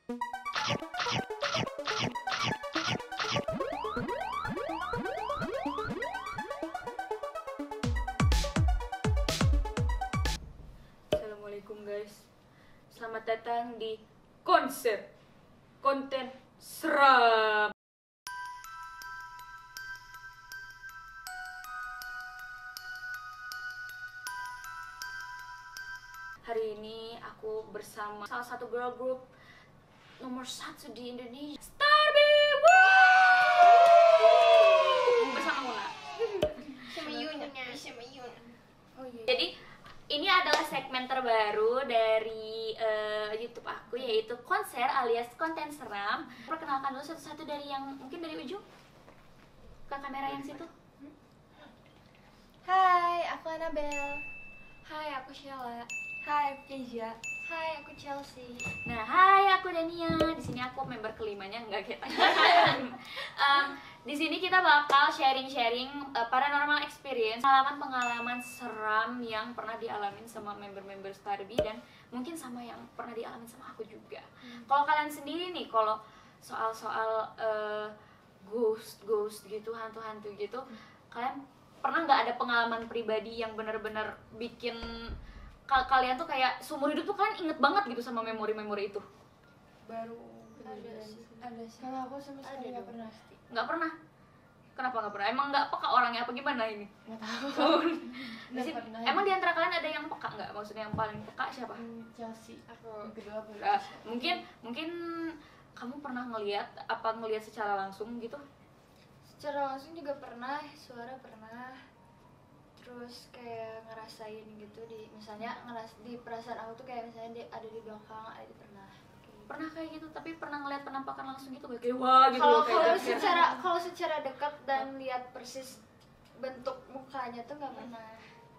Assalamualaikum guys, selamat datang di konten seram. Hari ini aku bersama salah satu girl group nomor 1 di Indonesia, Starby. Bersama Muna. Sama Yun. Oh iya. Jadi ini adalah segmen terbaru dari YouTube aku, yaitu konser alias konten seram. Perkenalkan dulu satu-satu dari yang mungkin dari ujung ke kamera yang situ. Hai, aku Annabelle. Hai, aku Sheila. Hai, aku Keisha. Hai, aku Chelsea. Nah, hai, aku Dania. Di sini aku member kelimanya, enggak kita. Di sini kita bakal sharing-sharing paranormal experience, pengalaman seram yang pernah dialamin sama member-member Starby dan mungkin sama yang pernah dialamin sama aku juga. Kalau kalian sendiri nih, kalau soal-soal ghost gitu, hantu-hantu gitu, kalian pernah nggak ada pengalaman pribadi yang benar-benar bikin kalian tuh kayak seumur hidup tuh kan inget banget gitu sama memori-memori itu? Baru Ada sih. Kalau aku sama sekali nggak pernah. Nggak pernah? Kenapa nggak pernah? Emang nggak peka orangnya apa gimana ini? Nggak tahu. Emang di antara kalian ada yang peka nggak? Maksudnya yang paling peka siapa? Chelsea. Aku Yang kedua baru. Mungkin kamu pernah ngelihat secara langsung gitu? secara langsung juga pernah, suara pernah. Terus kayak ngerasain gitu misalnya di perasaan aku tuh kayak misalnya ada di belakang, ada pernah. Pernah kayak gitu, tapi pernah ngelihat penampakan langsung gitu kayak wah gitu Kalau loh, kayak kalau secara dekat dan lihat persis bentuk mukanya tuh nggak pernah.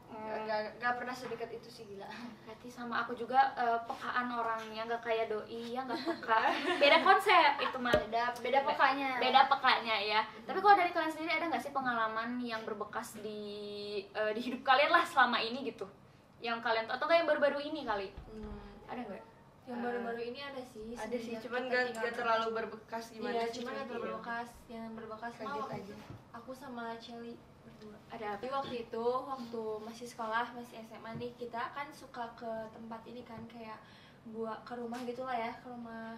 Nggak pernah sedekat itu sih, gila. Berarti sama aku juga pekaan orangnya, nggak kayak doi ya, nggak peka. Beda konsep itu mah. Beda pekanya. Beda pekanya ya. Tapi kalau dari kalian sendiri ada nggak sih pengalaman yang berbekas di hidup kalian lah selama ini gitu? Yang kalian atau kayak yang baru-baru ini kali? Ada nggak? Yang baru-baru ini ada sih. Ada sih, semenjak cuman kita nggak tinggal terlalu berbekas gimana. Iya, sih, cuman nggak terlalu iya. berbekas. Yang berbekas Kaget mah aja. aku sama Shelly berdua. Ada apa? Tapi waktu itu, waktu masih sekolah, masih SMA nih, kita kan suka ke tempat ini kan, kayak buat ke rumah gitulah ya, ke rumah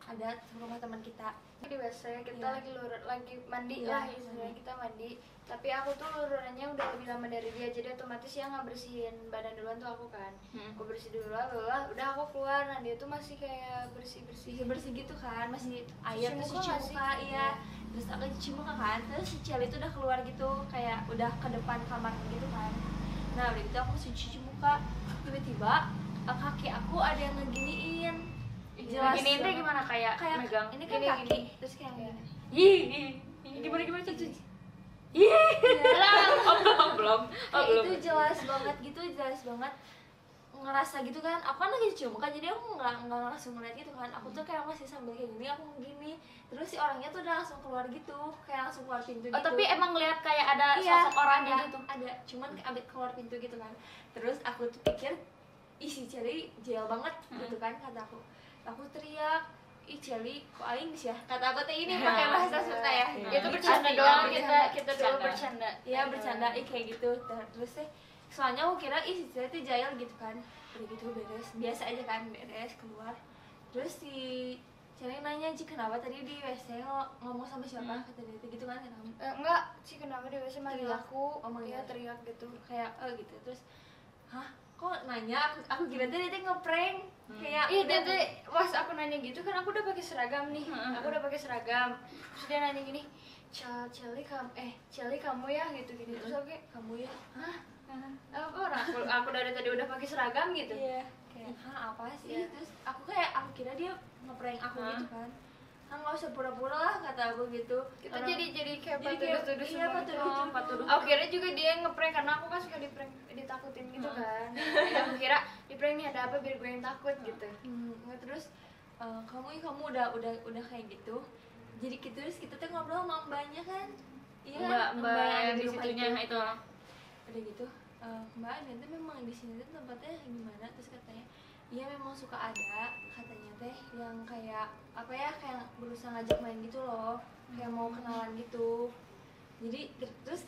adat, ke rumah teman kita. Di WC kita Iya. lagi mandi Iya, lah istilahnya, kita mandi. Tapi aku tuh lururannya udah lebih lama dari dia, jadi otomatis ya nggak bersihin badan duluan tuh aku kan. Aku bersih dulu lah, udah aku keluar. Nah dia tuh masih kayak bersih bersih gitu kan, masih air terus muka cuci nggak sih? muka, iya. Terus aku cuci muka kan, terus si Cel itu udah keluar gitu, kayak udah ke depan kamar gitu kan. Nah udah gitu aku masih cuci muka, tiba-tiba kaki aku ada yang ngeginiin. Jelas Gini itu banget. gimana kayak Kayak megang? ini kan Gini, kaki, gini. terus kayak gini. Gimana cuci? Belum. Itu jelas banget gitu, jelas banget ngerasa gitu kan. Aku kan lagi cuci muka, jadi aku nggak langsung ngeliat gitu kan. Aku tuh kayak masih sambil kayak gini, aku gini. Terus si orangnya tuh udah langsung keluar gitu, kayak langsung keluar pintu gitu. Oh, tapi emang ngeliat kayak ada Iya, sosok orangnya ada, gitu. ada, cuman abis keluar pintu gitu kan. Terus aku tuh pikir isi Celi jail banget gitu kan, kata aku. Aku teriak, ih Celi kok aing sih ya, kata aku tuh ini pakai bahasa Sunda ya. Itu Nah, bercanda asli, doang, ya, kita dulu bercanda. Iya bercanda, kayak gitu. Terus soalnya aku kira ih si Celi tuh jail gitu kan. Udah gitu beres, biasa aja kan, beres keluar. Terus si Celi nanya, Ci kenapa tadi di WC ngomong sama siapa? Kata dia gitu kan, kenapa? Enggak sih, kenapa dia biasa manggil Teriak. aku, Oh, manggil. dia teriak gitu. Kayak gitu. Terus hah kok nanya, aku kira tuh dia ngeprank. Kayak Iya, udah dia tuh pas aku nanya gitu kan, aku udah pakai seragam nih. Aku udah pakai seragam. Terus dia nanya gini, Celi kamu ya gitu gini. Terus aku kayak, kamu ya. hah? Apa orang? Aku dari tadi udah pakai seragam gitu. Iya. Kayak hah apa sih? Iya. Terus aku kira dia ngeprank aku gitu kan. Nggak usah pura-pura lah, kata aku gitu. Kita Orang- jadi kayak jadi patuduh-tuduh iya, semua gitu. patuduh-tuduh. Patuduh. Aku kira juga dia ngeprank karena aku kan suka ditakutin gitu kan. Jadi aku kira di prank nih ada apa biar gue yang takut gitu. Nggak, terus kamu udah kayak gitu. Jadi gitu, terus kita tuh ngobrol sama mbaknya kan. Iya, Mbak yang ada yang di rumah situnya itu. Udah gitu, mbak Anin tuh memang di sini tuh tempatnya gimana, terus katanya iya memang suka ada katanya teh yang kayak apa ya, kayak berusaha ngajak main gitu loh, kayak mau kenalan gitu. Jadi terus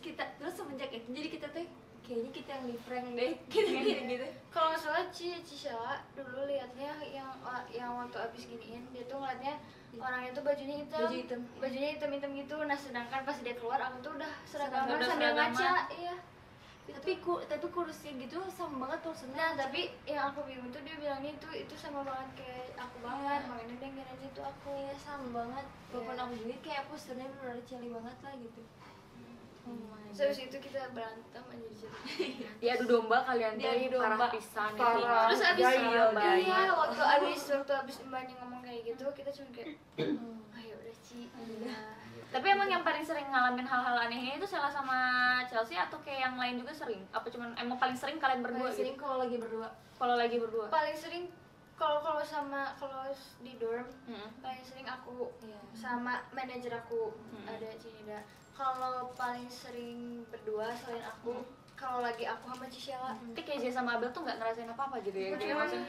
semenjak itu jadi kita teh kayaknya kita yang di prank deh gitu. Kalau nggak salah Cisela dulu liatnya yang waktu abis giniin dia tuh ngeliatnya orangnya tuh bajunya hitam gitu. Nah sedangkan pas dia keluar aku tuh udah seragaman Udah sambil seragaman. ngaca, iya. Tapi kurusnya gitu sama banget tuh Nah tapi yang aku bingung tuh dia bilangnya itu sama banget kayak aku banget, Iya. makanya dia ngira itu aku. ya sama banget. Walaupun Iya. aku gini kayak posternya bener-bener celi banget lah gitu. Oh my So abis itu kita berantem aja di situ. Diadu domba kalian Diadu tuh domba. parah pisan Parah. itu. Terus abis Bayi. iya waktu abis mbaknya ngomong kayak gitu kita cuma kayak ayo udah Ci. Tapi emang yang paling sering ngalamin hal-hal aneh ini itu Sheila sama Chelsea atau kayak yang lain juga sering? Apa cuman emang paling sering kalian berdua Paling sering gitu? kalau lagi berdua. Kalau lagi berdua. Paling sering kalau di dorm Mm-mm. paling sering aku Iya. sama manajer aku Hmm. ada Cinida. Kalau paling sering berdua selain aku kalau lagi aku sama Cisela. Tapi KJ sama Abel tuh nggak ngerasain apa-apa gitu ya? Kayak Cuman maksudnya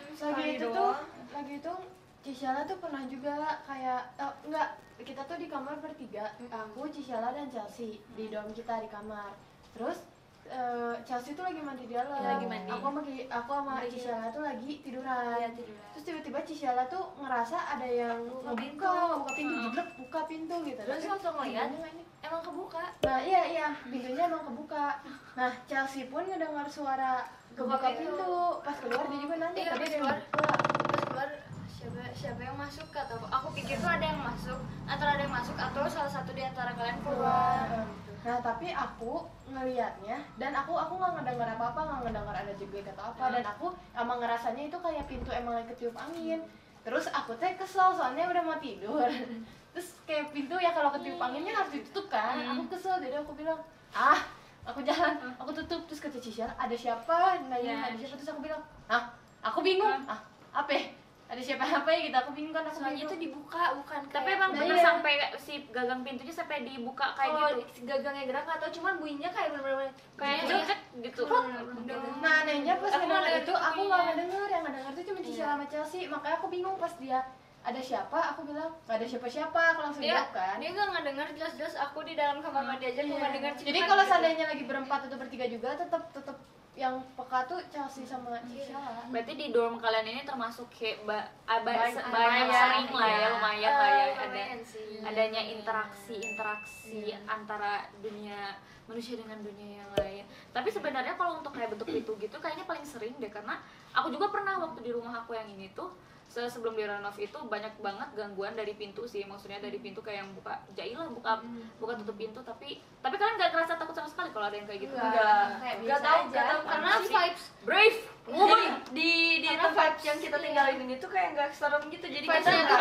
lagi itu Cisela tuh pernah juga kayak enggak, kita tuh di kamar bertiga, aku, Cisela dan Chelsea di dorm kita di kamar. Terus Chelsea tuh lagi mandi di dalam. Iya, lagi mandi. Aku sama Lagi- Cisela tuh lagi tiduran. Iya, tiduran. Terus tiba-tiba Cisela tuh ngerasa ada yang Buka ngebuka pintu, jeblek buka pintu gitu. Terus Tapi langsung ngeliat pintunya nggak ini. emang kebuka. Nah iya pintunya emang kebuka. Nah Chelsea pun ngedengar suara kebuka pintu. Pas keluar dia juga nanya Iya, tadi pas ada yang keluar. buka. Pas keluar siapa yang masuk kata aku pikir tuh ada yang masuk antara ada yang masuk atau salah satu di antara kalian keluar. Nah tapi aku ngelihatnya dan aku nggak ngedengar apa-apa, nggak ngedengar ada jeglek atau apa, dan aku emang ngerasanya itu kayak pintu emang lagi ketiup angin. Terus aku teh kesel soalnya udah mau tidur. Terus kayak pintu ya kalau ketiup anginnya harus ditutup kan. Aku kesel jadi aku bilang aku jalan, aku tutup. Terus kata Cisha ada siapa? Nanya ada siapa, terus aku bilang aku bingung. Apa ya? Ada siapa apa ya gitu, aku bingung kan, aku Soalnya itu bingung. dibuka bukan kayak. tapi emang Nah, bener iya. sampai si gagang pintunya sampai dibuka kayak kalau gitu. si gagangnya gerak atau cuman bunyinya kayak bener-bener Kayak gitu. cek gitu. Nah anehnya pas Aku ngedenger nggak itu denger aku bunyinya. nggak ngedenger, yang ngedenger tuh cuma Cisha sama Chelsea. Makanya aku bingung pas dia ada siapa, aku bilang nggak ada siapa-siapa, aku langsung Dia jawab kan. dia nggak ngedenger jelas-jelas aku di dalam kamar mandi aja aku nggak dengar. Jadi kalau seandainya lagi berempat atau bertiga juga tetap yang peka tuh Chelsea sama Cisha. Berarti di dorm kalian ini termasuk kayak Banyak banyak sering lah ya, iya. lumayan lah ya ada lumayan sih. adanya interaksi antara dunia manusia dengan dunia yang lain. Tapi sebenarnya kalau untuk kayak bentuk pintu gitu kayaknya paling sering deh, karena aku juga pernah waktu di rumah aku yang ini tuh sebelum direnov itu banyak banget gangguan dari pintu sih, maksudnya dari pintu kayak yang buka jailah buka tutup pintu. Tapi kalian nggak ngerasa takut sama sekali kalau ada yang kayak gitu? Enggak, Kayak enggak biasa tahu aja. Karena sih? vibes Brave Jadi di Karena tempat vibes, yang kita iya. tinggalin ini tuh kayak nggak serem gitu, jadi kita vibesnya nggak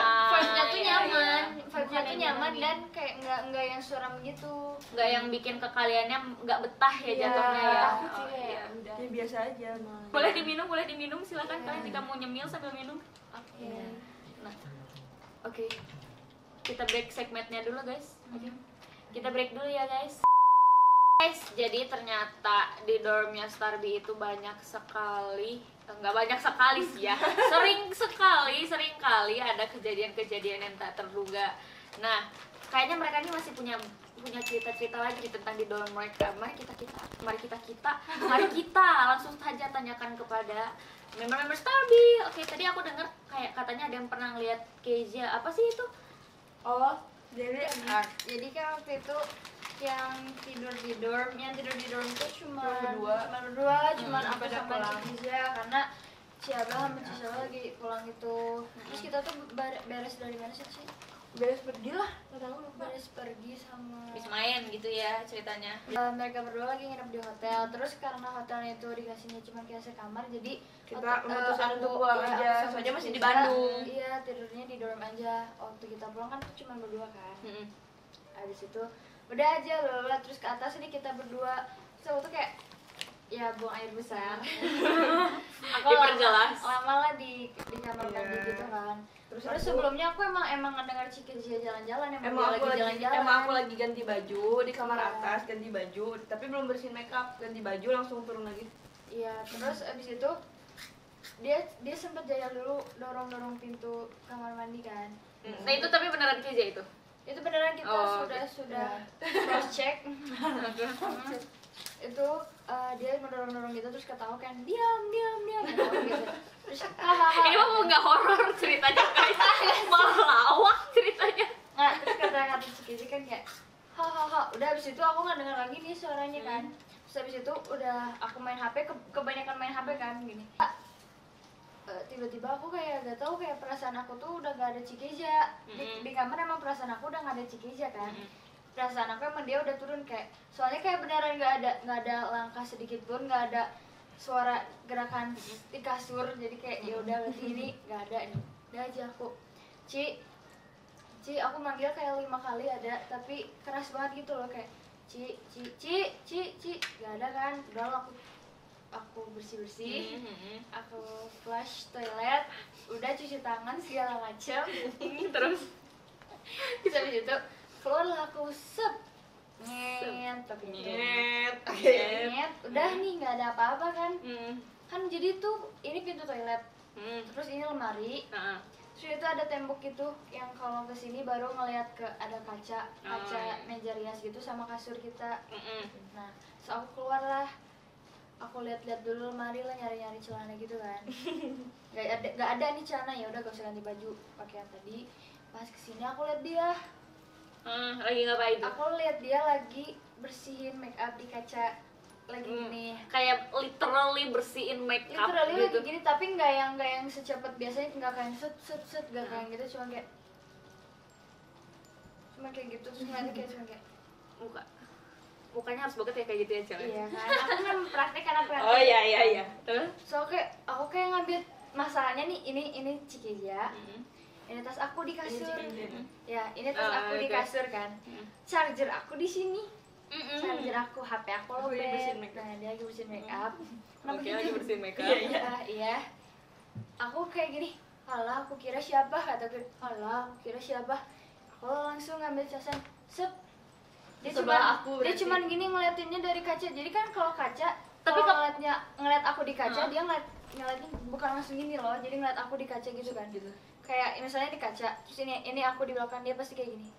tuh iya, nyaman, iya. vibesnya tuh nyaman dan kayak nggak yang suram gitu. nggak yang bikin ke kaliannya nggak betah ya Iya, jatuhnya ya. takut sih Oh, kayak iya. udah. Ya biasa aja malah. Boleh diminum silakan kalian jika mau nyemil sambil minum. Oke. Nah, oke. Kita break segmennya dulu guys. Oke. Kita break dulu ya guys. Guys, jadi ternyata di dormnya Starby itu banyak sekali, nggak banyak sekali sih ya, sering kali ada kejadian-kejadian yang tak terduga. Nah, kayaknya mereka ini masih punya cerita-cerita lagi tentang di dorm mereka. Mari kita langsung saja tanyakan kepada member-member Starby. Oke, tadi aku dengar kayak katanya ada yang pernah ngeliat Keja, apa sih itu? oh jadi Jadi kan waktu itu yang tidur di dorm tuh cuma berdua, cuman aku pada sama pulang. Ciza karena si Abel sama Ciza lagi pulang gitu. Terus kita tuh beres dari mana sih? beres pergi lah, nggak tahu lupa. Beres pergi sama Habis main gitu ya ceritanya. mereka berdua lagi nginep di hotel. Terus karena hotelnya itu dikasihnya cuma kayak sekamar, jadi Kita memutuskan untuk pulang iya, aja, aku sama soalnya masih di Ciza, Bandung. Iya, tidurnya di dorm aja. Waktu kita pulang kan cuma berdua kan. Habis itu udah aja bla terus ke atas ini kita berdua. Terus aku tuh kayak ya buang air besar. Aku Diperjelas. lama lah di kamar mandi gitu kan. Terus sebelumnya aku emang ngedengar Cika jalan-jalan, Emang aku lagi jalan-jalan. ganti baju di kamar atas, ganti baju, tapi belum bersihin makeup, ganti baju langsung turun lagi. Iya, terus abis itu dia sempat jajal dulu dorong pintu kamar mandi kan. Nah itu tapi beneran Keja itu? Itu beneran kita Oh, sudah cross check. Itu dia mendorong gitu terus ketawa kan diam gitu. Terus hahaha. Ini mah nggak horor ceritanya guys, malah lawak ceritanya. Nah, terus kata si Kezi kan kayak hahaha. Udah habis itu aku nggak dengar lagi nih suaranya kan. Terus habis itu udah aku main HP, kebanyakan main HP kan gini. Tiba-tiba aku kayak gak tahu kayak perasaan aku tuh udah gak ada Cikeja di kamar. Emang perasaan aku udah gak ada Cikeja kan. Perasaan aku emang dia udah turun kayak soalnya kayak beneran gak ada langkah sedikit pun, gak ada suara gerakan di kasur. Jadi kayak ya udah berarti ini gak ada nih. Udah aja aku Ci aku manggil kayak 5 kali ada tapi keras banget gitu loh kayak Ci gak ada kan. Udah aku bersih aku flush toilet, udah cuci tangan segala macam. Terus habis itu keluarlah aku nyet tapi Nyet. udah nih nggak ada apa-apa kan. Kan jadi tuh ini pintu toilet, terus ini lemari, terus itu ada tembok gitu yang kalau kesini baru ngeliat ke ada kaca meja rias gitu sama kasur kita. Nah so aku keluar lah, aku lihat-lihat dulu lemari lah, nyari-nyari celana gitu kan. Gak ada nih celana, ya udah gak usah ganti baju pakaian tadi. Pas kesini aku lihat dia lagi ngapain tuh? aku lihat dia lagi bersihin make up di kaca lagi gini. Kayak literally bersihin make up Literally gitu. lagi gini tapi nggak yang secepat biasanya, nggak kayak set nggak kayak gitu, cuma kayak gitu. Terus ngeliatnya kayak cuma kayak Mukanya harus banget ya kayak gitu ya cewek. iya kan, aku kan praktek. Oh iya. Terus? So aku kayak ngambil masalahnya nih, ini Cikeja, ini tas aku di kasur. Ya, ini tas aku di oke. kasur kan. Charger aku di sini. Charger aku, HP aku lobet. Nah, dia lagi bersihin make up. Kenapa Oke, gitu? lagi bersihin make up. Iya. Aku kayak gini, "Alah, aku kira siapa?" Kataku. "Alah, aku kira siapa?" Aku langsung ngambil casan. Sep. Dia cuman gini ngeliatinnya dari kaca. Jadi kan kalau kaca, Tapi kalau ngeliat aku di kaca, dia ngeliatnya bukan langsung gini loh. Jadi ngeliat aku di kaca gitu kan. Kayak misalnya di kaca, terus ini aku di belakang dia pasti kayak gini.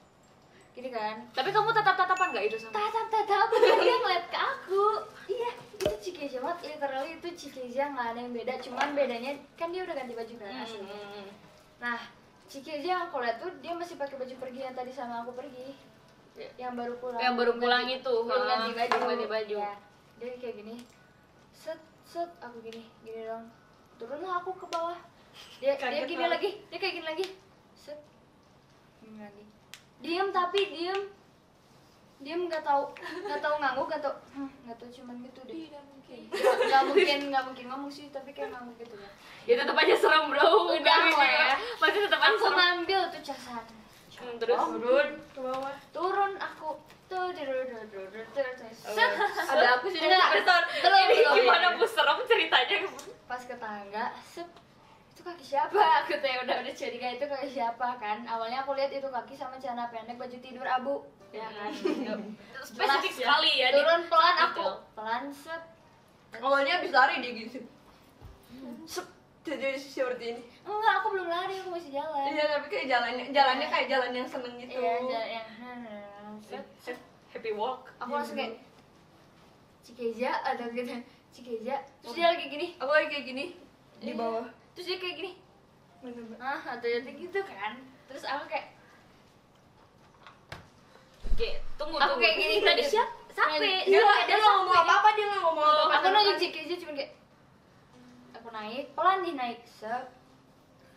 Gini kan. Tapi kamu tatap-tatapan nggak itu sama? Tatap dia ngeliat ke aku. Iya, itu Cikeja banget. Literally itu Cikeja, nggak ada yang beda. Cuman bedanya kan dia udah ganti baju kan aslinya. Nah, Cikeja yang aku lihat tuh dia masih pakai baju pergi yang tadi sama aku pergi. Yang baru pulang. Yang baru pulang itu. Baru ganti baju. Ganti baju. Ya, dia kayak gini. Set aku gini dong. Turunlah aku ke bawah. Dia gini lagi. Dia kayak gini lagi. Set. Gini lagi. Diam nggak tahu ngangguk, nggak tahu cuman gitu deh. Nggak mungkin ngomong sih, tapi kayak ngangguk gitu ya. Ya tetap aja serem bro. Udah lah ya. Masih tetap aja Aku serem. ngambil tuh casan. Terus Turun ke bawah. Turun aku tuh set. Ada aku sih Enggak, Ini belum. gimana bu serem ceritanya? Pas ke tangga, set. Itu kaki siapa? Aku tuh udah curiga itu kaki siapa kan. Awalnya aku lihat itu kaki sama celana pendek, baju tidur abu. Ya kan. Spesifik sekali ya. Turun pelan Gitu. aku. Pelan set. Awalnya habis lari dia gitu. Jadi seperti ini. Enggak, aku belum lari, aku masih jalan. Iya, tapi kayak jalannya kayak jalan yang seneng gitu. Iya, yang set. Happy walk. Aku langsung kayak Cikeja ada gitu. Cikeja. Terus dia lagi gini. Aku lagi kayak gini di bawah. Terus dia kayak gini. Atau gitu kan. Terus aku kayak Oke, tunggu. Aku kayak gini Tadi tadi. Sampai. Dia nggak ngomong apa-apa, dia nggak ngomong apa-apa. Aku nunjuk Cikeja cuma kayak aku naik, pelan nih naik ke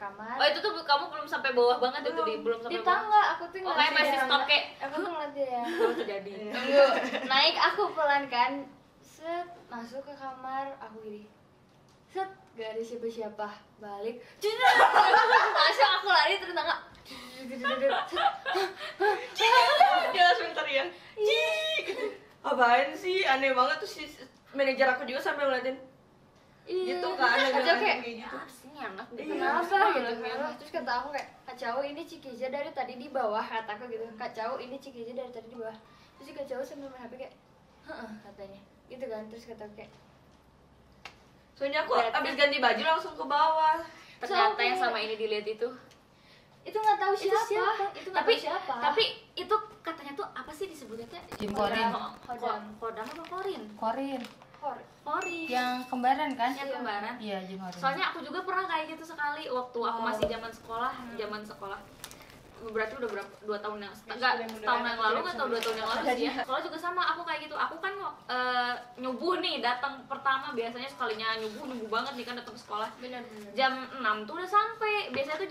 kamar. Oh itu tuh kamu belum sampai bawah banget itu belum sampai di bawah. tangga, aku tuh Oh kayak masih stop kayak. aku tuh ngeliat dia. Belum terjadi. Tunggu, naik aku pelan kan, set masuk ke kamar, aku gini, set gak ada siapa-siapa, balik, langsung aku lari terus tangga, Dia langsung teriak. Cik. Apaan sih? Aneh banget tuh si manajer aku juga sampai ngeliatin. Gitu kan, ada aja kayak gitu. Sini anak gitu. kenapa gitu kan. Terus kata aku kayak, Kacau ini Cikeja dari tadi di bawah, kataku gitu. Kacau ini Cikeja dari tadi di bawah. Terus si Kacau sambil main HP kayak, heeh katanya gitu kan. Terus kata aku kayak Soalnya aku abis ganti baju langsung ke bawah. Ternyata yang sama ini dilihat itu Itu nggak tahu Itu siapa. siapa? Itu nggak tapi tahu siapa. tapi itu katanya tuh apa sih disebutnya teh? Jin Korin. Kodam apa Korin? Korin. Korin. Yang kembaran kan? Yang kembaran. Iya, Jin Korin. Soalnya aku juga pernah kayak gitu sekali waktu aku masih zaman sekolah. Berarti udah berapa? 2 tahun yang setahun yang lalu atau 2 tahun yang lalu sih ya. Soalnya juga sama aku kayak gitu. Aku kan nyubuh nih, datang pertama biasanya sekalinya nyubuh banget nih kan datang ke sekolah. Jam 6 tuh udah sampai. Biasanya tuh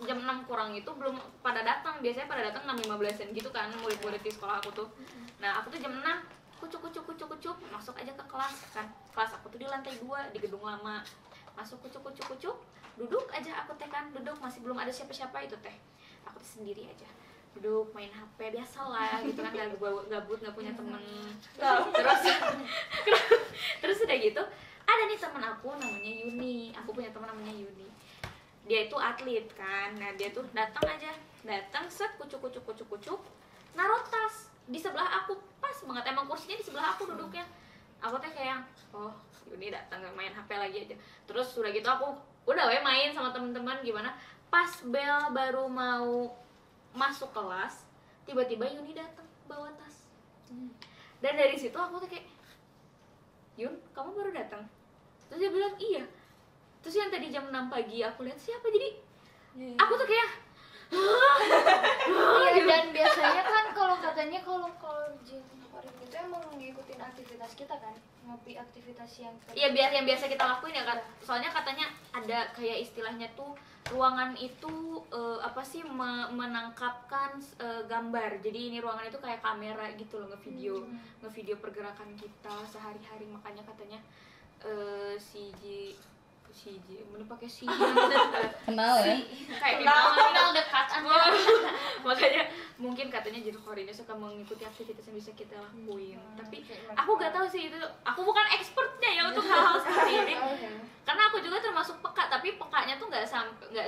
jam 6 kurang itu belum pada datang. Biasanya pada datang 6.15-an gitu kan murid-murid di sekolah aku tuh. Nah, aku tuh jam 6 kucuk masuk aja ke kelas kan. Kelas aku tuh di lantai 2 di gedung lama. Masuk kucuk duduk aja aku teh kan, duduk masih belum ada siapa-siapa itu teh. Aku tuh sendiri aja duduk main HP biasa lah gitu kan, gabut nggak punya temen. terus udah gitu ada nih temen aku namanya Yuni, aku punya temen namanya Yuni, dia itu atlet kan. Nah dia tuh datang set kucuk naruh tas di sebelah aku, pas banget emang kursinya di sebelah aku duduknya. Aku teh kayak oh Yuni datang main HP lagi aja. Terus udah gitu aku udah main sama temen-temen gimana. Pas bel baru mau masuk kelas, tiba-tiba Yuni datang bawa tas. Dan dari situ aku tuh kayak, Yun, kamu baru datang? Terus dia bilang iya. Terus yang tadi jam 6 pagi aku lihat siapa, jadi aku tuh kayak Iya, dan biasanya kan kalau katanya kalau Jin Korin itu emang ngikutin aktivitas kita kan, ngopi aktivitas yang iya yang biasa kita lakuin ya kan. Soalnya katanya ada kayak istilahnya tuh ruangan itu apa sih menangkapkan gambar. Jadi ini ruangan itu kayak kamera gitu loh, ngevideo pergerakan kita sehari-hari. Makanya katanya si J mana pakai si Kenal ya? kayak kenal dekat Anda. Makanya mungkin katanya Jin Korin suka mengikuti aktivitas yang bisa kita lakuin. Tapi aku gak tahu sih itu, aku bukan expertnya ya untuk hal-hal seperti ini. Karena aku juga termasuk peka, tapi pekanya tuh nggak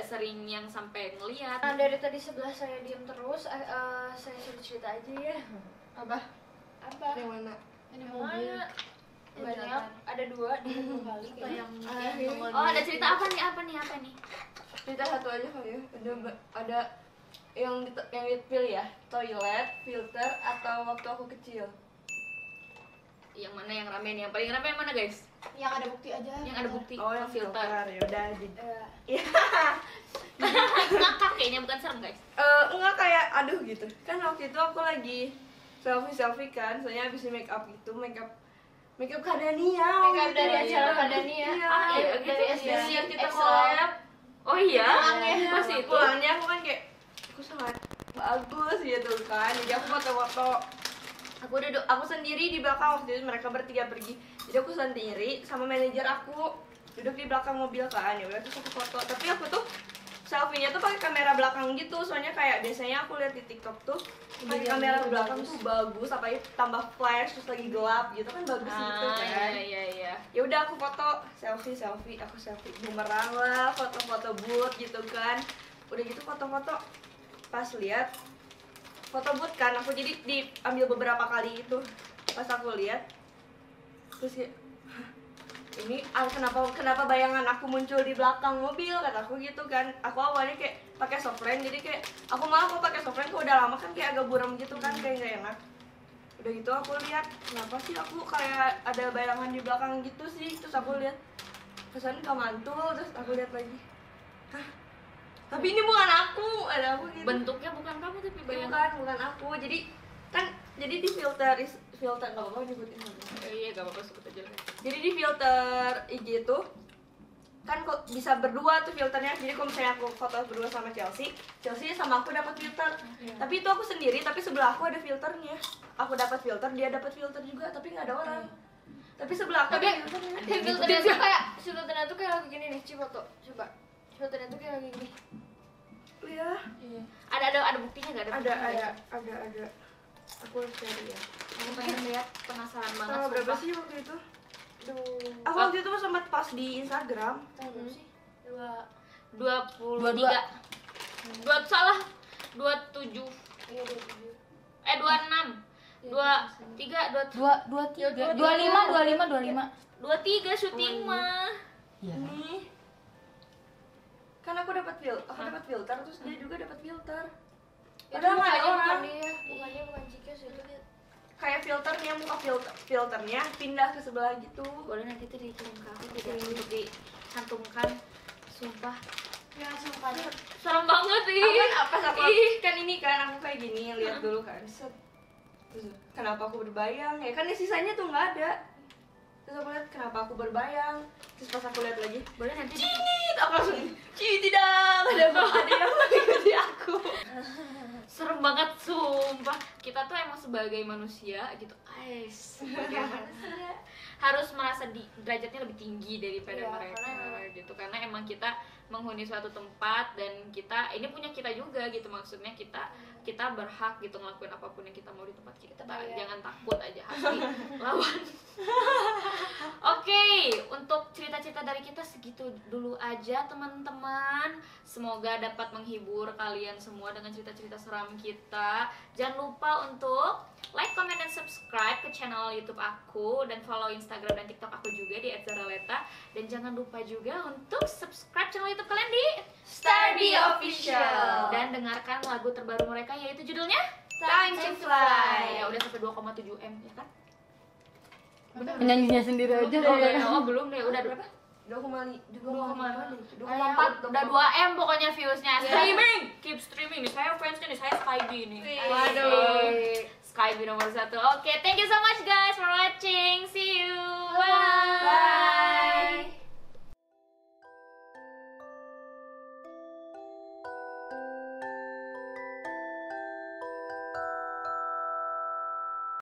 sering yang sampai ngelihat. Nah, dari tadi sebelah saya diam terus, saya suruh cerita aja ya. Apa? Yang mana? Ini Yang mobil. mana? Banyak, ada 2 kali kayaknya. Oh, ada cerita apa nih? Cerita satu aja kali ya. Ada yang dipilih ya, toilet, filter, atau waktu aku kecil. Yang mana yang rame nih? Yang paling rame yang mana guys? Yang ada bukti aja. Yang ada bukti. Oh, yang filter. Ya udah. Ngakak kayaknya, bukan serem guys. Enggak kayak aduh gitu. Kan waktu itu aku lagi selfie kan, soalnya habis make up gitu, make up Kadania. Make up dari acara Kadania. Iya, dari gitu. SDC Yang kita EXO. collab. Oh iya? Pulangnya, Pas itu. pulangnya aku kan kayak aku sangat bagus gitu kan. Jadi aku foto-foto. Aku sendiri di belakang, waktu itu mereka bertiga pergi. Jadi aku sendiri sama manajer aku duduk di belakang mobil kan. Ya udah terus aku foto. Tapi aku tuh selfie-nya tuh pakai kamera belakang gitu. Soalnya kayak biasanya aku lihat di TikTok tuh pakai kamera belakang tuh bagus, apalagi tambah flash terus lagi gelap gitu kan bagus gitu kan. Iya. Ya udah aku foto selfie, aku selfie bumerang lah, foto-foto boot gitu kan. Udah gitu foto-foto, pas lihat foto boot kan, aku jadi diambil beberapa kali itu. Pas aku lihat terus kayak ini kenapa bayangan aku muncul di belakang mobil, kataku gitu kan. Aku awalnya kayak pakai softframe, jadi kayak aku malah mau pakai softframe kok udah lama kan kayak agak buram gitu kan, kayak nggak enak. Udah gitu aku lihat kenapa sih aku kayak ada bayangan di belakang gitu sih. Terus aku lihat kesan mantul, terus aku lihat lagi, hah, tapi ini bukan aku, ada aku gitu. Bentuknya bukan kamu tapi bayangan. Bukan aku. Jadi di filter nggak apa-apa nyebutin namanya. Iya, gak apa-apa sebut aja lah. Jadi di filter IG itu kan kok bisa berdua tuh filternya. Jadi kalau misalnya aku foto berdua sama Chelsea sama aku dapat filter. Tapi itu aku sendiri, tapi sebelah aku ada filternya. Aku dapat filter, dia dapat filter juga, tapi nggak ada orang. Tapi sebelah aku ada filternya. Filternya tuh kayak lagi gini nih, foto. Coba. Filternya tuh kayak lagi gini. Iya. Ada buktinya nggak? Ada. Aku harus cari ya. Aku pengen lihat, penasaran banget. Tanggal berapa sumpah. sih waktu itu? Aku waktu itu sempat pas di Instagram. Berapa sih? 23. Salah. 27. Iya, 27. 26. 23, 25. 23 syuting mah. Iya. Nih. Kan aku dapat filter terus dia juga dapat filter. Padahal nggak ada orang. Bukan Cikes itu. Kayak filternya muka filternya pindah ke sebelah gitu. Boleh nanti tuh dikirim ke aku tidak untuk dicantumkan. Sumpah Ya sumpah. serem banget sih. Apa Ih. kan ini kan aku kayak gini lihat dulu kan. Set. Terus kenapa aku berbayang? Ya kan sisanya tuh nggak ada. Terus aku lihat kenapa aku berbayang. Terus pas aku lihat lagi, Boleh nanti Cinit, aku langsung tidak ada yang mengikuti aku. serem banget sumpah. Kita tuh emang sebagai manusia gitu, sebagai manusia harus merasa derajatnya lebih tinggi daripada Iya, mereka gitu, karena emang kita menghuni suatu tempat dan kita ini punya kita juga gitu, maksudnya kita berhak gitu ngelakuin apapun yang kita mau di tempat kita. Jangan takut aja, harus dilawan. Oke, untuk cerita-cerita dari kita segitu dulu aja teman-teman. Semoga dapat menghibur kalian semua dengan cerita-cerita seram kita. Jangan lupa untuk like, comment, dan subscribe ke channel YouTube aku, dan follow Instagram dan TikTok aku juga di @zaraleta. Dan jangan lupa juga untuk subscribe channel YouTube kalian di Stardy Official. dan dengarkan lagu terbaru mereka, yaitu judulnya Time to Fly. Ya udah sampai 2,7 M ya kan? Nyanyinya sendiri aja. Belum deh, udah berapa? 2,4 Udah 2 M pokoknya viewsnya. Streaming, keep streaming. Nih saya fansnya nih, saya Skyby nih. Waduh. Skyby nomor 1. Oke, thank you so much guys for watching.